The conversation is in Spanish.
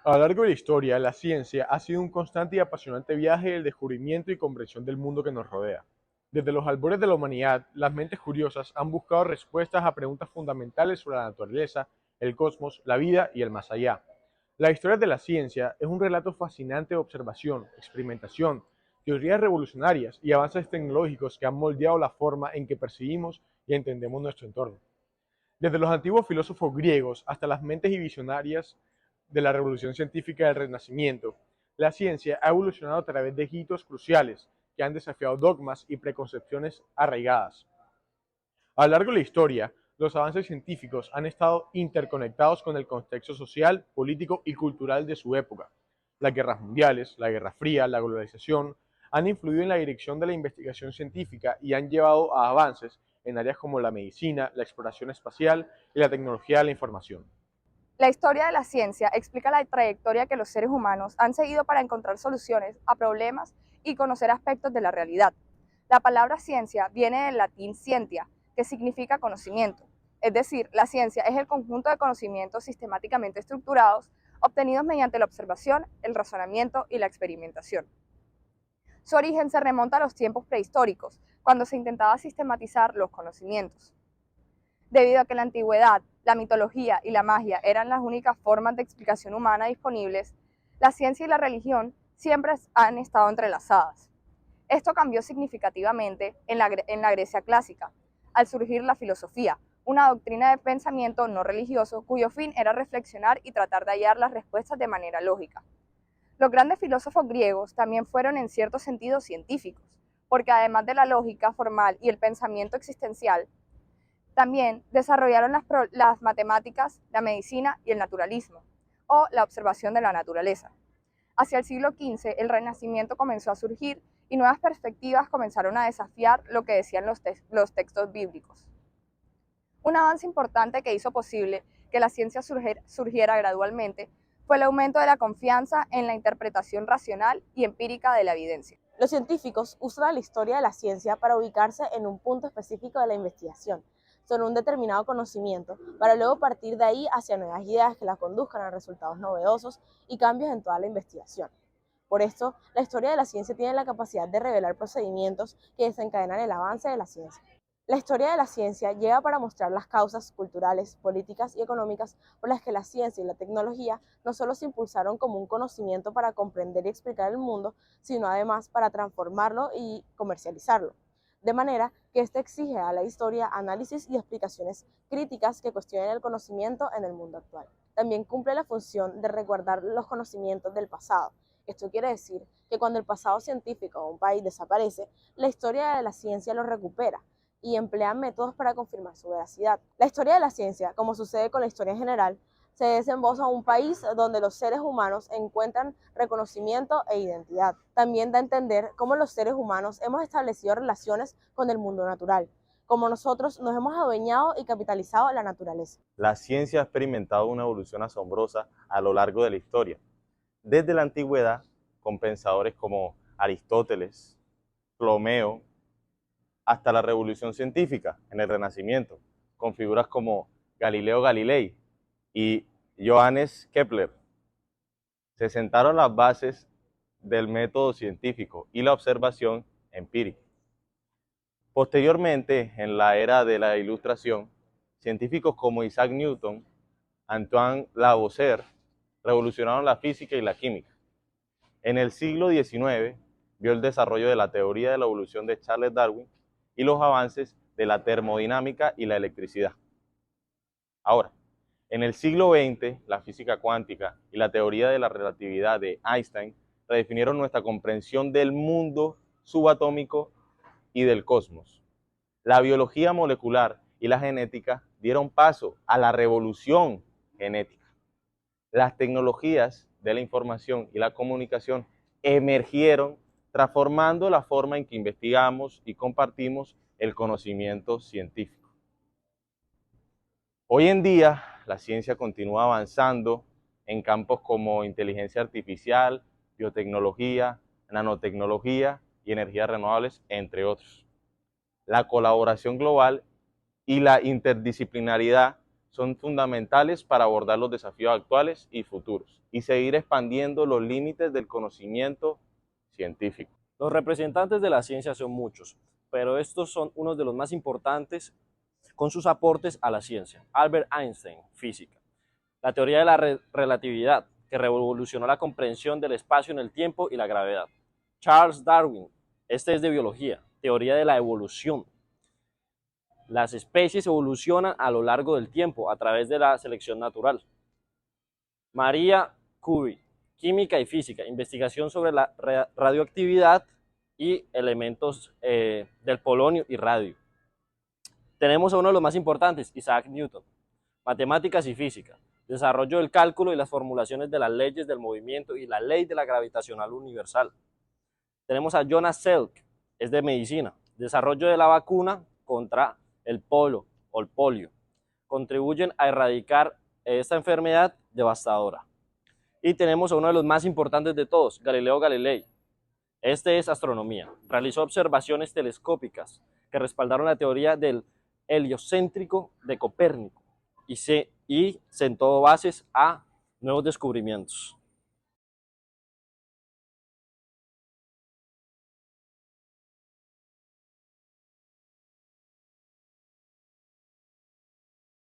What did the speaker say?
A lo largo de la historia, la ciencia ha sido un constante y apasionante viaje del descubrimiento y comprensión del mundo que nos rodea. Desde los albores de la humanidad, las mentes curiosas han buscado respuestas a preguntas fundamentales sobre la naturaleza, el cosmos, la vida y el más allá. La historia de la ciencia es un relato fascinante de observación, experimentación, teorías revolucionarias y avances tecnológicos que han moldeado la forma en que percibimos y entendemos nuestro entorno. Desde los antiguos filósofos griegos hasta las mentes y visionarias de la revolución científica del Renacimiento, la ciencia ha evolucionado a través de hitos cruciales que han desafiado dogmas y preconcepciones arraigadas. A lo largo de la historia, los avances científicos han estado interconectados con el contexto social, político y cultural de su época. Las guerras mundiales, la Guerra Fría, la globalización han influido en la dirección de la investigación científica y han llevado a avances en áreas como la medicina, la exploración espacial y la tecnología de la información. La historia de la ciencia explica la trayectoria que los seres humanos han seguido para encontrar soluciones a problemas y conocer aspectos de la realidad. La palabra ciencia viene del latín scientia, que significa conocimiento. Es decir, la ciencia es el conjunto de conocimientos sistemáticamente estructurados obtenidos mediante la observación, el razonamiento y la experimentación. Su origen se remonta a los tiempos prehistóricos, cuando se intentaba sistematizar los conocimientos. Debido a que en la antigüedad la mitología y la magia eran las únicas formas de explicación humana disponibles, la ciencia y la religión siempre han estado entrelazadas. Esto cambió significativamente en la Grecia clásica, al surgir la filosofía, una doctrina de pensamiento no religioso cuyo fin era reflexionar y tratar de hallar las respuestas de manera lógica. Los grandes filósofos griegos también fueron en cierto sentido científicos, porque además de la lógica formal y el pensamiento existencial, también desarrollaron las matemáticas, la medicina y el naturalismo, o la observación de la naturaleza. Hacia el siglo XV, el Renacimiento comenzó a surgir y nuevas perspectivas comenzaron a desafiar lo que decían los textos bíblicos. Un avance importante que hizo posible que la ciencia surgiera gradualmente fue el aumento de la confianza en la interpretación racional y empírica de la evidencia. Los científicos usan la historia de la ciencia para ubicarse en un punto específico de la investigación, sobre un determinado conocimiento, para luego partir de ahí hacia nuevas ideas que la conduzcan a resultados novedosos y cambios en toda la investigación. Por esto, la historia de la ciencia tiene la capacidad de revelar procedimientos que desencadenan el avance de la ciencia. La historia de la ciencia llega para mostrar las causas culturales, políticas y económicas por las que la ciencia y la tecnología no solo se impulsaron como un conocimiento para comprender y explicar el mundo, sino además para transformarlo y comercializarlo. De manera que éste exige a la historia análisis y explicaciones críticas que cuestionen el conocimiento en el mundo actual. También cumple la función de resguardar los conocimientos del pasado. Esto quiere decir que cuando el pasado científico de un país desaparece, la historia de la ciencia lo recupera y emplea métodos para confirmar su veracidad. La historia de la ciencia, como sucede con la historia en general, se desemboza en un país donde los seres humanos encuentran reconocimiento e identidad. También da a entender cómo los seres humanos hemos establecido relaciones con el mundo natural, cómo nosotros nos hemos adueñado y capitalizado la naturaleza. La ciencia ha experimentado una evolución asombrosa a lo largo de la historia. Desde la antigüedad, con pensadores como Aristóteles, Ptolomeo, hasta la revolución científica en el Renacimiento, con figuras como Galileo Galilei y Johannes Kepler. Se sentaron las bases del método científico y la observación empírica. Posteriormente, en la era de la Ilustración, científicos como Isaac Newton, Antoine Lavoisier, revolucionaron la física y la química. En el siglo XIX, vio el desarrollo de la teoría de la evolución de Charles Darwin y los avances de la termodinámica y la electricidad. Ahora, en el siglo XX, la física cuántica y la teoría de la relatividad de Einstein redefinieron nuestra comprensión del mundo subatómico y del cosmos. La biología molecular y la genética dieron paso a la revolución genética. Las tecnologías de la información y la comunicación emergieron transformando la forma en que investigamos y compartimos el conocimiento científico. Hoy en día, la ciencia continúa avanzando en campos como inteligencia artificial, biotecnología, nanotecnología y energías renovables, entre otros. La colaboración global y la interdisciplinaridad son fundamentales para abordar los desafíos actuales y futuros y seguir expandiendo los límites del conocimiento científico. Los representantes de la ciencia son muchos, pero estos son unos de los más importantes con sus aportes a la ciencia. Albert Einstein, física. La teoría de la relatividad, que revolucionó la comprensión del espacio en el tiempo y la gravedad. Charles Darwin, este es de biología, teoría de la evolución. Las especies evolucionan a lo largo del tiempo a través de la selección natural. María Curie, química y física, investigación sobre la radioactividad y elementos del polonio y radio. Tenemos a uno de los más importantes, Isaac Newton, matemáticas y física, desarrollo del cálculo y las formulaciones de las leyes del movimiento y la ley de la gravitacional universal. Tenemos a Jonas Salk, es de medicina, desarrollo de la vacuna contra el polio o el polio. Contribuyen a erradicar esta enfermedad devastadora. Y tenemos a uno de los más importantes de todos, Galileo Galilei. Este es astronomía. Realizó observaciones telescópicas que respaldaron la teoría del heliocéntrico de Copérnico y sentó bases a nuevos descubrimientos.